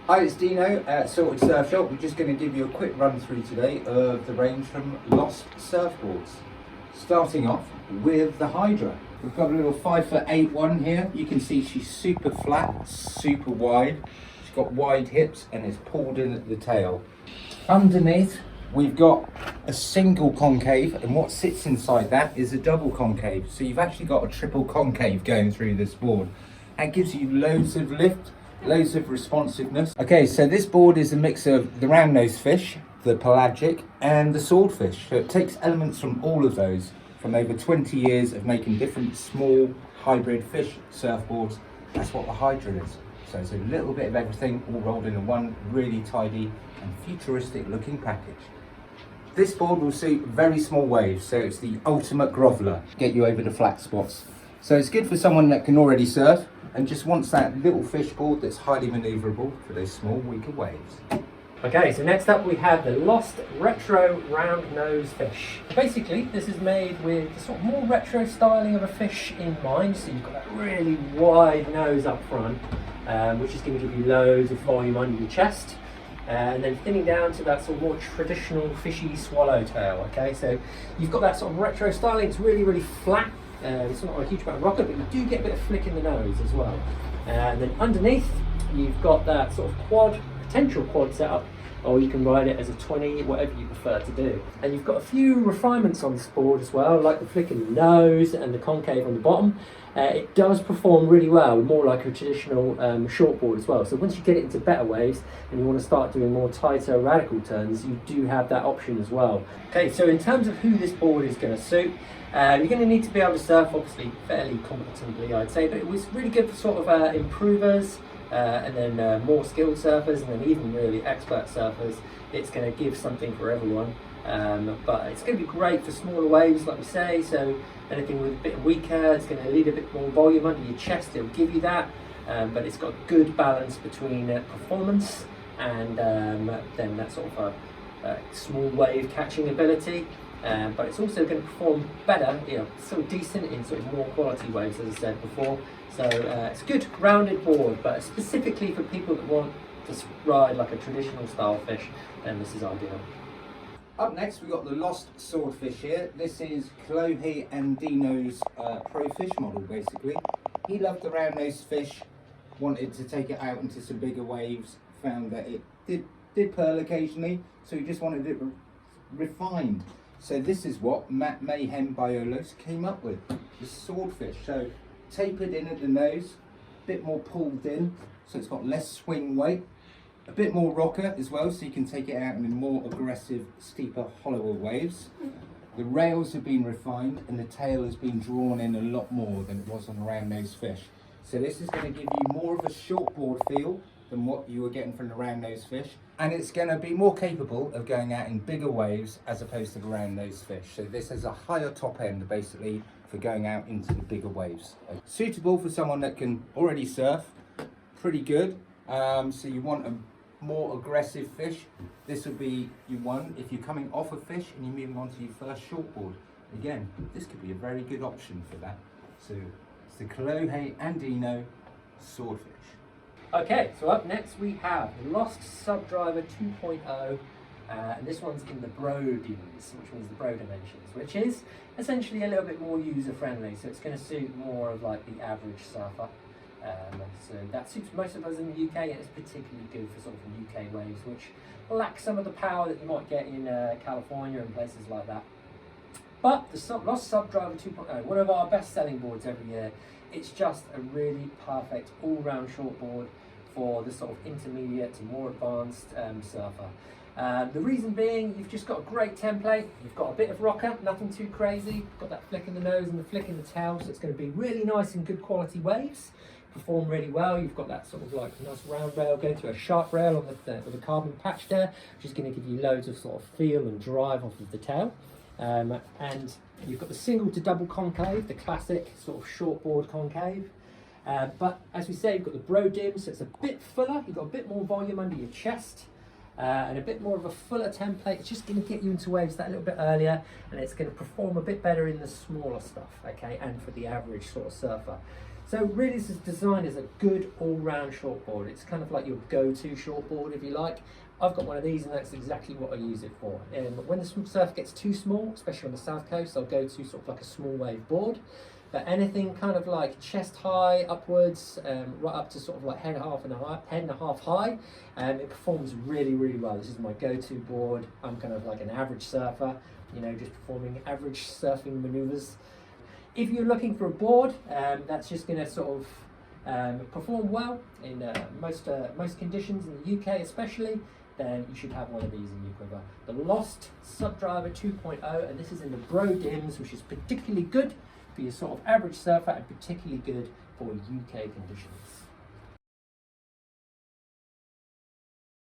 Hi, it's Dino at Sorted Surf Shop. We're just going to give you a quick run through today of the range from Lost Surfboards. Starting off with the Hydra. We've got a little 5'8" one here. You can see she's super flat, super wide. She's got wide hips and is pulled in at the tail. Underneath, we've got a single concave, and what sits inside that is a double concave. So you've actually got a triple concave going through this board. That gives you loads of lift, loads of responsiveness. Okay, so this board is a mix of the round-nosed fish, the pelagic, and the swordfish. So it takes elements from all of those, from over 20 years of making different small hybrid fish surfboards. That's what the Hydra is. So it's a little bit of everything all rolled into one really tidy and futuristic looking package. This board will suit very small waves, so it's the ultimate groveler. Get you over the flat spots. So it's good for someone that can already surf and just wants that little fish board that's highly manoeuvrable for those small, weaker waves. Okay, so next up we have the Lost Retro Round Nose Fish. Basically, this is made with the sort of more retro styling of a fish in mind. So you've got that really wide nose up front, which is going to give you loads of volume under your chest. And then thinning down to that sort of more traditional fishy swallowtail. Okay, so you've got that sort of retro styling. It's really, really flat. It's not a huge amount of rocket, but you do get a bit of flick in the nose as well. And then underneath, you've got that sort of potential quad setup, or you can ride it as a 20, whatever you prefer to do. And you've got a few refinements on this board as well, like the flick in the nose and the concave on the bottom. It does perform really well, more like a traditional shortboard as well. So once you get it into better waves and you want to start doing more tighter radical turns, you do have that option as well. Okay, so in terms of who this board is going to suit, you're going to need to be able to surf, obviously, fairly competently, I'd say, but it was really good for sort of improvers, and then more skilled surfers, and then even really expert surfers. It's going to give something for everyone, but it's going to be great for smaller waves, like we say. So anything with a bit weaker, it's going to lead a bit more volume under your chest. It'll give you that, but it's got good balance between performance and then that sort of small wave catching ability. But it's also going to perform better, still decent in sort of more quality waves, as I said before. So it's a good rounded board, but specifically for people that want to ride like a traditional style fish, then this is ideal. Up next, we've got the Lost Swordfish here. This is Chloe and Dino's pro fish model, basically. He loved the round-nosed fish, wanted to take it out into some bigger waves, found that it did pearl occasionally, so he just wanted it refined. So this is what Matt Mayhem Biolos came up with, the swordfish. So tapered in at the nose, a bit more pulled in, so it's got less swing weight, a bit more rocker as well, so you can take it out in more aggressive, steeper, hollower waves. The rails have been refined and the tail has been drawn in a lot more than it was on a round-nosed fish. So this is going to give you more of a shortboard feel than what you were getting from the round-nosed fish, and it's going to be more capable of going out in bigger waves as opposed to the round-nosed fish. So this has a higher top end basically for going out into the bigger waves. Suitable for someone that can already surf pretty good, so you want a more aggressive fish, this would be your one. If you're coming off a fish and you're moving on to your first shortboard, again, this could be a very good option for that. So it's the Chloe and Dino Swordfish. Okay, so up next we have the Lost Subdriver 2.0, and this one's in the Bro Dims, which means the Bro dimensions, which is essentially a little bit more user-friendly, so it's going to suit more of like the average surfer. So that suits most of us in the UK, and it's particularly good for sort of UK waves, which lack some of the power that you might get in California and places like that. But the Lost Subdriver 2.0, one of our best-selling boards every year. It's just a really perfect all-round shortboard for the sort of intermediate to more advanced surfer. The reason being, you've just got a great template, you've got a bit of rocker, nothing too crazy, you've got that flick in the nose and the flick in the tail, so it's going to be really nice and good quality waves, perform really well. You've got that sort of like nice round rail going to a sharp rail on with a carbon patch there, which is going to give you loads of sort of feel and drive off of the tail. And you've got the single to double concave, the classic sort of shortboard concave. But as we say, you've got the Bro Dim, so it's a bit fuller, you've got a bit more volume under your chest, and a bit more of a fuller template. It's just going to get you into waves that a little bit earlier, and it's going to perform a bit better in the smaller stuff, okay, and for the average sort of surfer. So really this is designed as a good all-round shortboard. It's kind of like your go-to shortboard if you like. I've got one of these and that's exactly what I use it for. When the surf gets too small, especially on the south coast, I'll go to sort of like a small wave board. But anything kind of like chest high upwards, right up to sort of like head and a half high, it performs really, really well. This is my go-to board. I'm kind of like an average surfer, you know, just performing average surfing maneuvers. If you're looking for a board that's just going to sort of perform well in most conditions in the UK especially, then you should have one of these in your quiver. The Lost Subdriver 2.0, and this is in the Bro Dims, which is particularly good for your sort of average surfer and particularly good for UK conditions.